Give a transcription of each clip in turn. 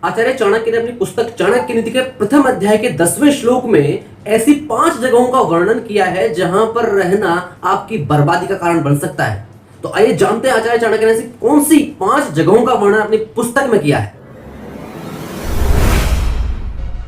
आचार्य चाणक्य ने अपनी पुस्तक चाणक्य नीति के प्रथम अध्याय के 10वें श्लोक में ऐसी 5 जगहों का वर्णन किया है जहां पर रहना आपकी बर्बादी का कारण बन सकता है। तो आइए जानते हैं आचार्य चाणक्य ने ऐसी कौन सी 5 जगहों का वर्णन अपनी पुस्तक में किया है।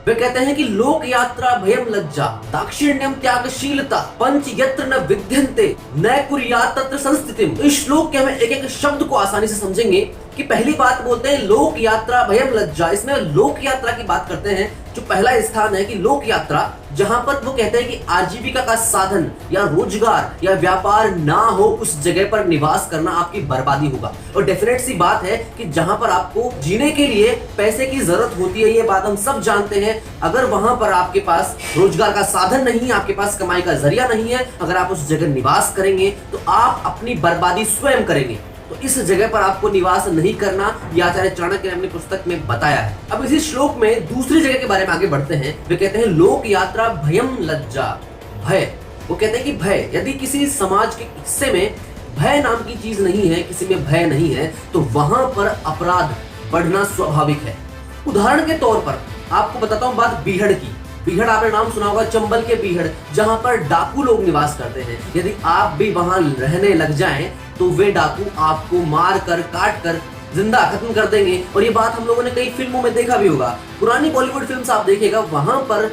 वे कहते हैं कि लोक यात्रा भयम लज्जा दाक्षिण्यम त्यागशीलता पंच यत्र न विद्यन्ते न कुर्यात् तत्र संस्थितिम। तो इस श्लोक के हमें एक एक शब्द को आसानी से समझेंगे कि पहली बात बोलते हैं लोक यात्रा भयम लज्जा। इसमें लोक यात्रा की बात करते हैं। जो पहला स्थान है कि लोक यात्रा, जहां पर वो कहते हैं कि आजीविका का साधन या रोजगार या व्यापार ना हो, उस जगह पर निवास करना आपकी बर्बादी होगा। और डेफिनेट सी बात है कि जहां पर आपको जीने के लिए पैसे की जरूरत होती है, ये बात हम सब जानते हैं। अगर वहां पर आपके पास रोजगार का साधन नहीं, आपके पास कमाई का जरिया नहीं है, अगर आप उस जगह निवास करेंगे तो आप अपनी बर्बादी स्वयं करेंगे। तो इस जगह पर आपको निवास नहीं करना, यह आचार्य चाणक्य ने अपनी पुस्तक में बताया है। अब इसी श्लोक में दूसरी जगह के बारे में आगे बढ़ते हैं। वे कहते हैं लोक यात्रा भयम लज्जा भय। वो कहते हैं कि भय, यदि किसी समाज के हिस्से में भय नाम की चीज नहीं है, किसी में भय नहीं है, तो वहां पर अपराध बढ़ना स्वाभाविक है। उदाहरण के तौर पर आपको बताता हूं बात बीहड़ की। बीहड़ आपने नाम सुना होगा, चंबल के बीहड़, जहां पर डाकू लोग निवास करते हैं। यदि आप भी वहां रहने लग जाएं तो वे डाकू आपको मार कर काट कर जिंदा खत्म कर देंगे। और ये बात हम लोगों ने कई फिल्मों में देखा भी होगा। पुरानी बॉलीवुड फिल्म्स आप देखिएगा, वहां पर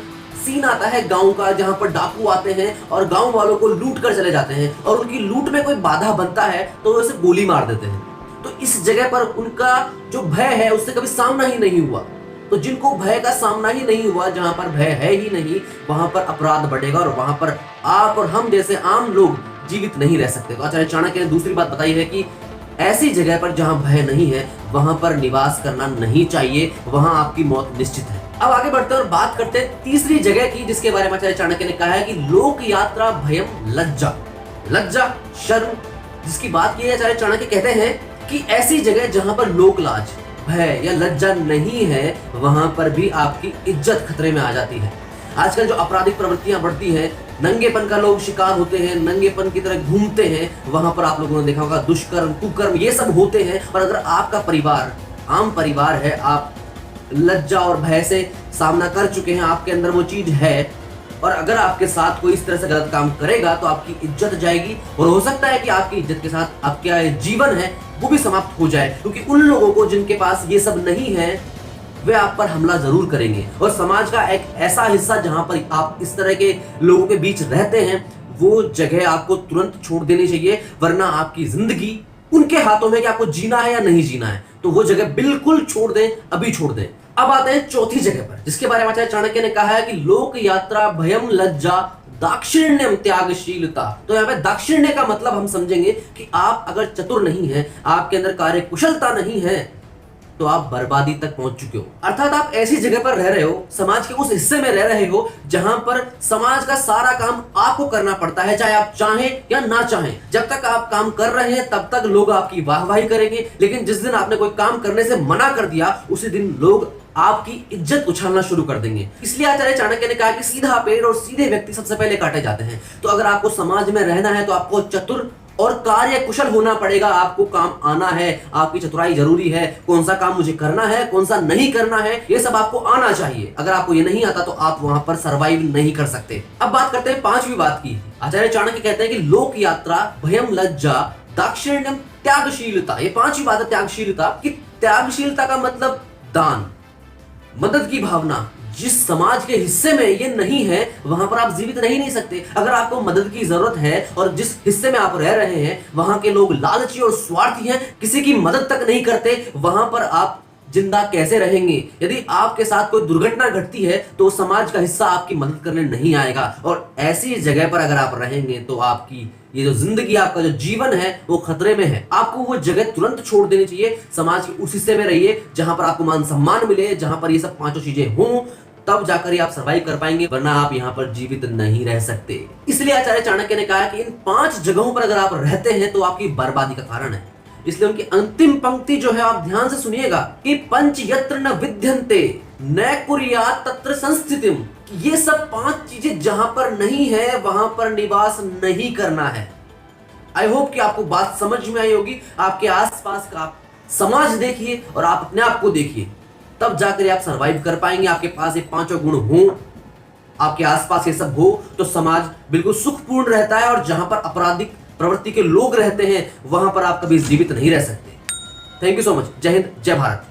सीन आता है गांव का, जहां पर डाकू आते हैं और गांव वालों को लूट कर चले जाते हैं, और उनकी लूट में कोई बाधा बनता है तो वो उसे गोली मार देते हैं। तो इस जगह पर उनका जो भय है उससे कभी सामना ही नहीं हुआ। तो जिनको भय का सामना ही नहीं हुआ, जहां पर भय है ही नहीं, वहां पर अपराध बढ़ेगा और वहां पर आप और हम जैसे आम लोग जीवित नहीं रह सकते। तो आचार्य चाणक्य ने दूसरी बात बताई है कि ऐसी जगह पर जहां भय नहीं है वहां पर निवास करना नहीं चाहिए, वहां आपकी मौत निश्चित है। अब आगे बढ़ते हैं और बात करते हैं तीसरी जगह की, जिसके बारे में आचार्य चाणक्य ने कहा है कि लोक यात्रा भयम लज्जा। लज्जा शर्म, जिसकी बात की है आचार्य चाणक्य कहते हैं कि ऐसी जगह जहां पर लोक लाज, भय या लज्जा नहीं है, वहां पर भी आपकी इज्जत खतरे में आ जाती है। आजकल जो आपराधिक प्रवृत्तियां बढ़ती हैं, नंगेपन का लोग शिकार होते हैं, नंगेपन की तरह घूमते हैं, वहां पर आप लोगों ने देखा होगा दुष्कर्म कुकर्म ये सब होते हैं। और अगर आपका परिवार आम परिवार है, आप लज्जा और भय से सामना कर चुके हैं, आपके अंदर वो चीज है, और अगर आपके साथ कोई इस तरह से गलत काम करेगा तो आपकी इज्जत जाएगी, और हो सकता है कि आपकी इज्जत के साथ आपका जीवन है वो भी समाप्त हो जाए। क्योंकि उन लोगों को जिनके पास ये सब नहीं है वे आप पर हमला जरूर करेंगे। और समाज का एक ऐसा हिस्सा जहां पर आप इस तरह के लोगों के बीच रहते हैं, वो जगह आपको तुरंत छोड़ देनी चाहिए, वरना आपकी जिंदगी उनके हाथों में कि आपको जीना है या नहीं जीना है। तो वो जगह बिल्कुल छोड़ दें, अभी छोड़ दें। अब आते हैं चौथी जगह पर, जिसके बारे में आचार्य चाणक्य ने कहा है कि लोक यात्रा भयम लज्जा दाक्षिण्यम त्यागशीलता। तो यहाँ पे दाक्षिण्य का मतलब हम समझेंगे कि आप अगर चतुर नहीं हैं, आपके अंदर कार्य कुशलता नहीं है, तो आप बर्बादी तक पहुंच चुके हो। अर्थात आप ऐसी जगह पर रह रहे हो, समाज के उस हिस्से में रह रहे हो जहां पर समाज का सारा काम आपको करना पड़ता है, चाहे आप चाहें या ना चाहें। जब तक आप काम कर रहे हैं तब तक लोग आपकी वाहवाही करेंगे, लेकिन जिस दिन आपने कोई काम करने से मना कर दिया, उसी दिन लोग आपकी इज्जत उछालना शुरू कर देंगे। इसलिए आचार्य चाणक्य ने कहा कि सीधा पेड़ और सीधे व्यक्ति सबसे पहले काटे जाते हैं। तो अगर आपको समाज में रहना है तो आपको चतुर और कार्य कुशल होना पड़ेगा। आपको काम आना है, आपकी चतुराई जरूरी है, कौन सा काम मुझे करना है, कौन सा नहीं करना है, ये सब आपको आना चाहिए। अगर आपको ये नहीं आता तो आप वहां पर सर्वाइव नहीं कर सकते। अब बात करते हैं पांचवी बात की। आचार्य चाणक्य कहते हैं कि लोक यात्रा भयम लज्जा दाक्षिण्यम त्यागशीलता। ये पांचवी बात है त्यागशीलता की। त्यागशीलता का मतलब दान, मदद की भावना। जिस समाज के हिस्से में ये नहीं है वहां पर आप जीवित रह नहीं सकते। अगर आपको मदद की जरूरत है और जिस हिस्से में आप रह रहे हैं वहां के लोग लालची और स्वार्थी हैं, किसी की मदद तक नहीं करते, वहां पर आप जिंदा कैसे रहेंगे? यदि आपके साथ कोई दुर्घटना घटती है तो समाज का हिस्सा आपकी मदद करने नहीं आएगा। और ऐसी जगह पर अगर आप रहेंगे तो आपकी ये जो जिंदगी, आपका जो जीवन है वो खतरे में है। आपको वो जगह तुरंत छोड़ देनी चाहिए। समाज के उस हिस्से में रहिए जहां पर आपको मान सम्मान मिले, जहां पर ये सब पांचों चीजें हों, तब जाकर ही आप सर्वाइव कर पाएंगे, वरना आप यहाँ पर जीवित नहीं रह सकते। इसलिए आचार्य चाणक्य ने कहा कि इन 5 जगहों पर अगर आप रहते हैं तो आपकी बर्बादी का कारण है। इसलिए उनकी अंतिम पंक्ति जो है आप ध्यान से सुनिएगा कि पंच यत्र न विद्यन्ते न कुर्यात् तत्र संस्थितिम। ये सब 5 चीजें जहां पर नहीं है वहां पर निवास नहीं करना है। आई होप कि आपको बात समझ में आई होगी। आपके आसपास का आप समाज देखिए और आप अपने आप को देखिए। तब जाकर आप सरवाइव कर पाएंगे। आपके पास ये पांचों गुण हो, आपके आसपास ये सब हो, तो समाज बिल्कुल सुखपूर्ण रहता है। और जहां पर आपराधिक प्रवृत्ति के लोग रहते हैं वहां पर आप कभी जीवित नहीं रह सकते। Thank you so much. जय हिंद, जय भारत।